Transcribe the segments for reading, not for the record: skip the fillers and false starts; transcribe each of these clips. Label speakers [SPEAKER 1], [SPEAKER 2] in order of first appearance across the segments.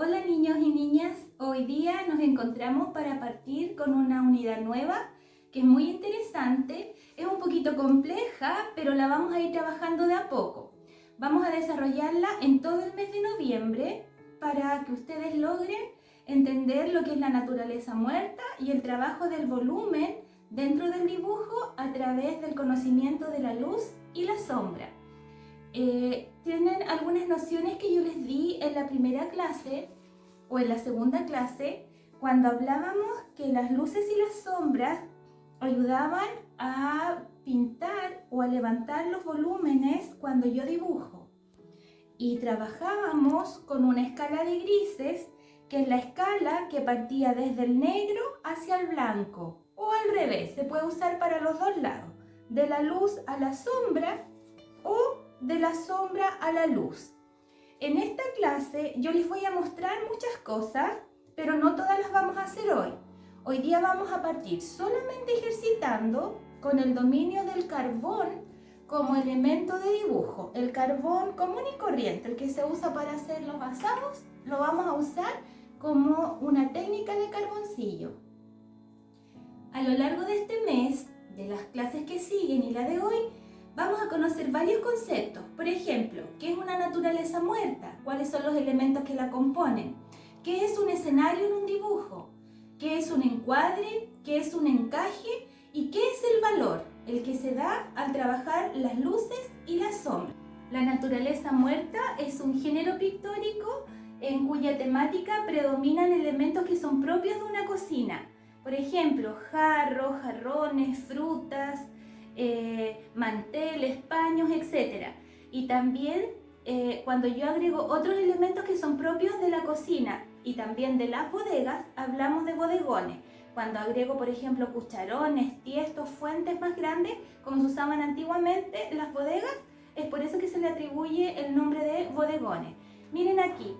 [SPEAKER 1] Hola niños y niñas, hoy día nos encontramos para partir con una unidad nueva que es muy interesante, es un poquito compleja, pero la vamos a ir trabajando de a poco. Vamos a desarrollarla en todo el mes de noviembre para que ustedes logren entender lo que es la naturaleza muerta y el trabajo del volumen dentro del dibujo a través del conocimiento de la luz y la sombra. Tienen algunas nociones que yo les di en la primera clase o en la segunda clase cuando hablábamos que las luces y las sombras ayudaban a pintar o a levantar los volúmenes cuando yo dibujo. Y trabajábamos con una escala de grises, que es la escala que partía desde el negro hacia el blanco, o al revés, se puede usar para los dos lados, de la luz a la sombra o de la sombra a la luz. En esta clase yo les voy a mostrar muchas cosas, pero no todas las vamos a hacer hoy. Hoy día vamos a partir solamente ejercitando con el dominio del carbón como elemento de dibujo. El carbón común y corriente, el que se usa para hacer los asados, lo vamos a usar como una técnica de carboncillo. A lo largo de este mes, de las clases que siguen y la de hoy, vamos a conocer varios conceptos. Por ejemplo, ¿qué es una naturaleza muerta? ¿Cuáles son los elementos que la componen? ¿Qué es un escenario en un dibujo? ¿Qué es un encuadre? ¿Qué es un encaje? ¿Y qué es el valor? El que se da al trabajar las luces y las sombras. La naturaleza muerta es un género pictórico en cuya temática predominan elementos que son propios de una cocina. Por ejemplo, jarros, jarrones, frutas, manteles, paños, etc. Y también cuando yo agrego otros elementos que son propios de la cocina y también de las bodegas, hablamos de bodegones. Cuando agrego, por ejemplo, cucharones, tiestos, fuentes más grandes, como se usaban antiguamente las bodegas, es por eso que se le atribuye el nombre de bodegones. Miren aquí,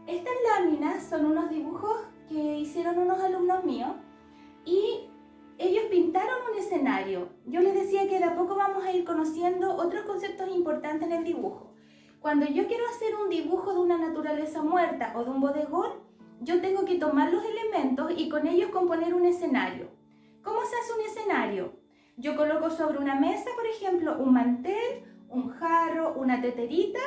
[SPEAKER 1] estas láminas son unos dibujos que hicieron unos alumnos míos y ellos pintaron un escenario. Yo les decía que de a poco vamos a ir conociendo otros conceptos importantes en el dibujo. Cuando yo quiero hacer un dibujo de una naturaleza muerta o de un bodegón, yo tengo que tomar los elementos y con ellos componer un escenario. ¿Cómo se hace un escenario? Yo coloco sobre una mesa, por ejemplo, un mantel, un jarro, una teterita.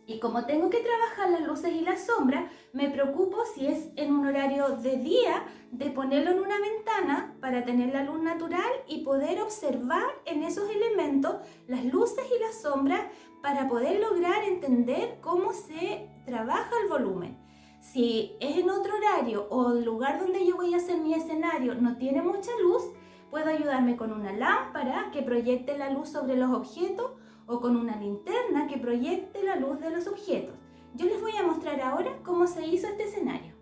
[SPEAKER 1] Y como tengo que trabajar las luces y las sombras, me preocupo si es en un horario de día de ponerlo en una ventana para tener la luz natural y poder observar en esos elementos las luces y las sombras para poder lograr entender cómo se trabaja el volumen. Si es en otro horario o el lugar donde yo voy a hacer mi escenario no tiene mucha luz, puedo ayudarme con una lámpara que proyecte la luz sobre los objetos o con una linterna que proyecte la luz de los objetos. Yo les voy a mostrar ahora cómo se hizo este escenario.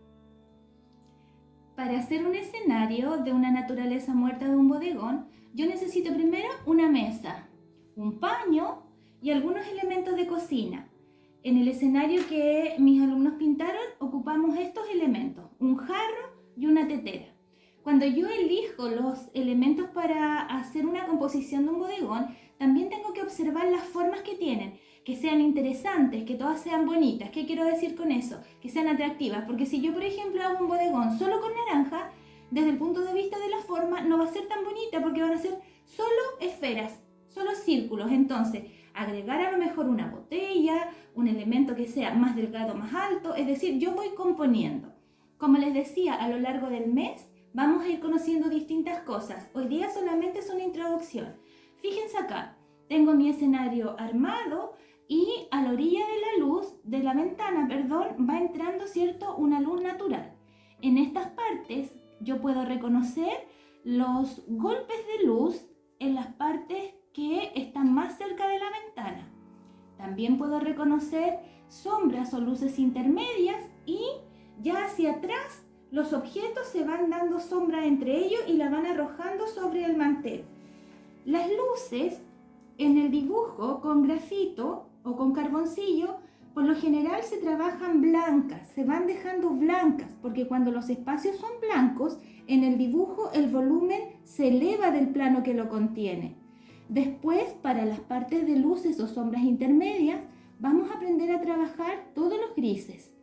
[SPEAKER 1] Para hacer un escenario de una naturaleza muerta de un bodegón, yo necesito primero una mesa, un paño y algunos elementos de cocina. En el escenario que mis alumnos pintaron, ocupamos estos elementos, un jarro y una tetera. Cuando yo elijo los elementos para hacer una composición de un bodegón, también tengo que observar las formas que tienen, que sean interesantes, que todas sean bonitas. ¿Qué quiero decir con eso? Que sean atractivas, porque si yo, por ejemplo, hago un bodegón solo con naranja, desde el punto de vista de la forma no va a ser tan bonita porque van a ser solo esferas, solo círculos. Entonces, agregar a lo mejor una botella, un elemento que sea más delgado, más alto, es decir, yo voy componiendo. Como les decía, a lo largo del mes vamos a ir conociendo distintas cosas. Hoy día solamente es una introducción. Fíjense acá, tengo mi escenario armado y a la orilla de la luz, de la ventana, va entrando, ¿cierto?, una luz natural. En estas partes yo puedo reconocer los golpes de luz en las partes que están más cerca de la ventana. También puedo reconocer sombras o luces intermedias y ya hacia atrás los objetos se van dando sombra entre ellos y la van arrojando sobre el mantel. Las luces en el dibujo con grafito o con carboncillo, por lo general se trabajan blancas, se van dejando blancas, porque cuando los espacios son blancos, en el dibujo el volumen se eleva del plano que lo contiene. Después, para las partes de luces o sombras intermedias, vamos a aprender a trabajar todos los grises.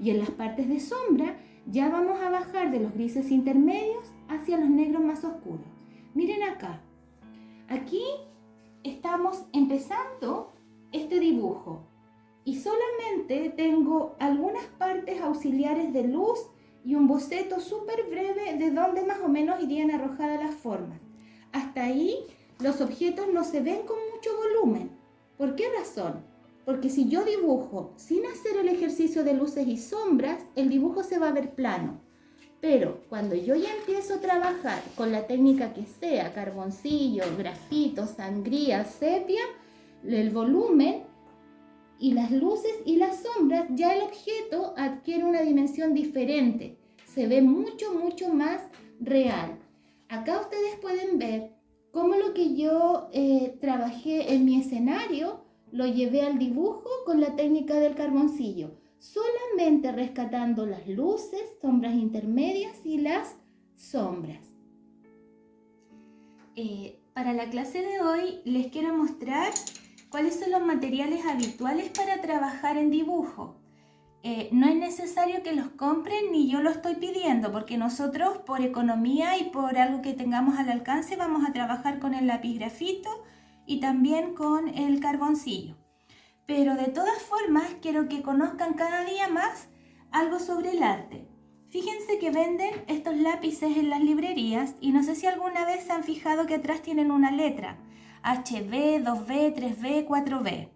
[SPEAKER 1] Y en las partes de sombra ya vamos a bajar de los grises intermedios hacia los negros más oscuros. Miren acá. Aquí estamos empezando este dibujo y solamente tengo algunas partes auxiliares de luz y un boceto súper breve de dónde más o menos irían arrojadas las formas. Hasta ahí los objetos no se ven con mucho volumen. ¿Por qué razón? Porque si yo dibujo sin hacer el ejercicio de luces y sombras, el dibujo se va a ver plano. Pero cuando yo ya empiezo a trabajar con la técnica que sea, carboncillo, grafito, sangría, sepia, el volumen y las luces y las sombras, ya el objeto adquiere una dimensión diferente. Se ve mucho más real. Acá ustedes pueden ver cómo lo que yo trabajé en mi escenario lo llevé al dibujo con la técnica del carboncillo, solamente rescatando las luces, sombras intermedias y las sombras. Para la clase de hoy les quiero mostrar cuáles son los materiales habituales para trabajar en dibujo. No es necesario que los compren ni yo lo estoy pidiendo, porque nosotros por economía y por algo que tengamos al alcance vamos a trabajar con el lápiz grafito y también con el carboncillo. Pero de todas formas quiero que conozcan cada día más algo sobre el arte. Fíjense que venden estos lápices en las librerías y no sé si alguna vez se han fijado que atrás tienen una letra HB, 2B, 3B, 4B.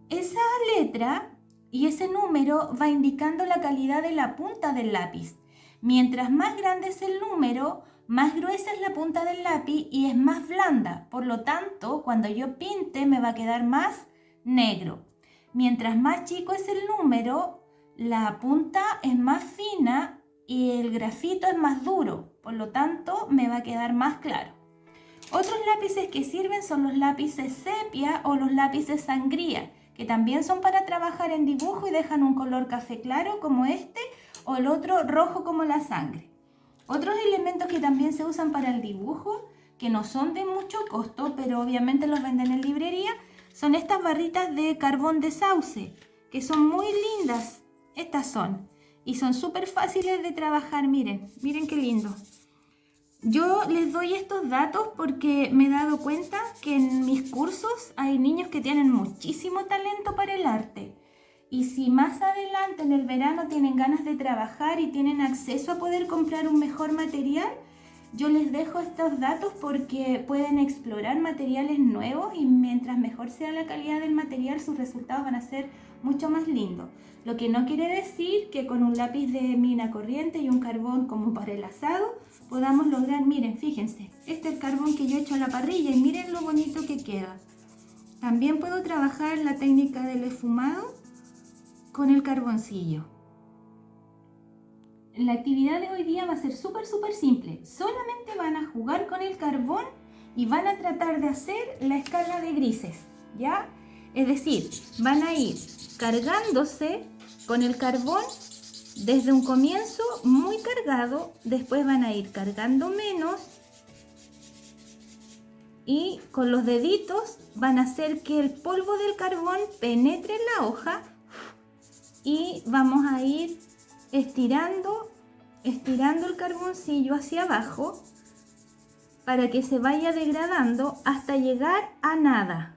[SPEAKER 1] Esa letra y ese número va indicando la calidad de la punta del lápiz. Mientras más grande es el número, más gruesa es la punta del lápiz y es más blanda. Por lo tanto, cuando yo pinte me va a quedar más negro. Mientras más chico es el número, la punta es más fina y el grafito es más duro. Por lo tanto, me va a quedar más claro. Otros lápices que sirven son los lápices sepia o los lápices sangría, que también son para trabajar en dibujo y dejan un color café claro como este o el otro rojo como la sangre. Otros elementos que también se usan para el dibujo, que no son de mucho costo, pero obviamente los venden en librería, son estas barritas de carbón de sauce, que son muy lindas. Estas son, y son súper fáciles de trabajar, miren qué lindo. Yo les doy estos datos porque me he dado cuenta que en mis cursos hay niños que tienen muchísimo talento para el arte. Y si más adelante en el verano tienen ganas de trabajar y tienen acceso a poder comprar un mejor material, yo les dejo estos datos porque pueden explorar materiales nuevos y mientras mejor sea la calidad del material, sus resultados van a ser mucho más lindos. Lo que no quiere decir que con un lápiz de mina corriente y un carbón como para el asado podamos lograr, miren, fíjense, este es el carbón que yo he hecho a la parrilla y miren lo bonito que queda. También puedo trabajar la técnica del esfumado con el carboncillo. La actividad de hoy día va a ser súper simple. Solamente van a jugar con el carbón y van a tratar de hacer la escala de grises, ¿ya? Es decir, van a ir cargándose con el carbón desde un comienzo muy cargado, después van a ir cargando menos y con los deditos van a hacer que el polvo del carbón penetre en la hoja y vamos a ir estirando el carboncillo hacia abajo para que se vaya degradando hasta llegar a nada.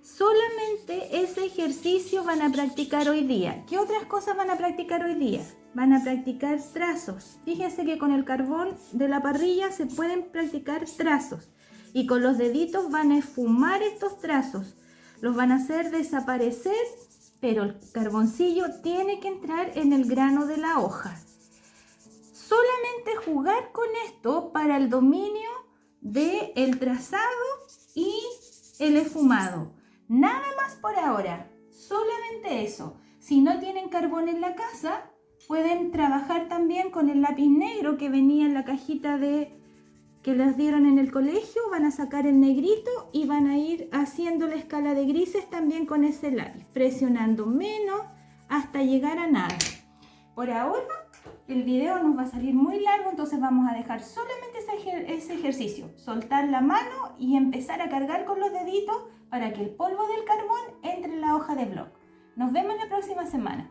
[SPEAKER 1] Solamente ese ejercicio van a practicar hoy día. ¿Qué otras cosas van a practicar hoy día? Van a practicar trazos. Fíjense que con el carbón de la parrilla se pueden practicar trazos. Y con los deditos van a esfumar estos trazos. Los van a hacer desaparecer, pero el carboncillo tiene que entrar en el grano de la hoja. Solamente jugar con esto para el dominio del trazado y el esfumado. Nada más por ahora, solamente eso. Si no tienen carbón en la casa, pueden trabajar también con el lápiz negro que venía en la cajita que les dieron en el colegio. Van a sacar el negrito y van a ir haciendo la escala de grises también con ese lápiz, presionando menos hasta llegar a nada. Por ahora el video nos va a salir muy largo, entonces vamos a dejar solamente ese ejercicio, soltar la mano y empezar a cargar con los deditos para que el polvo del carbón entre en la hoja de blog. Nos vemos la próxima semana.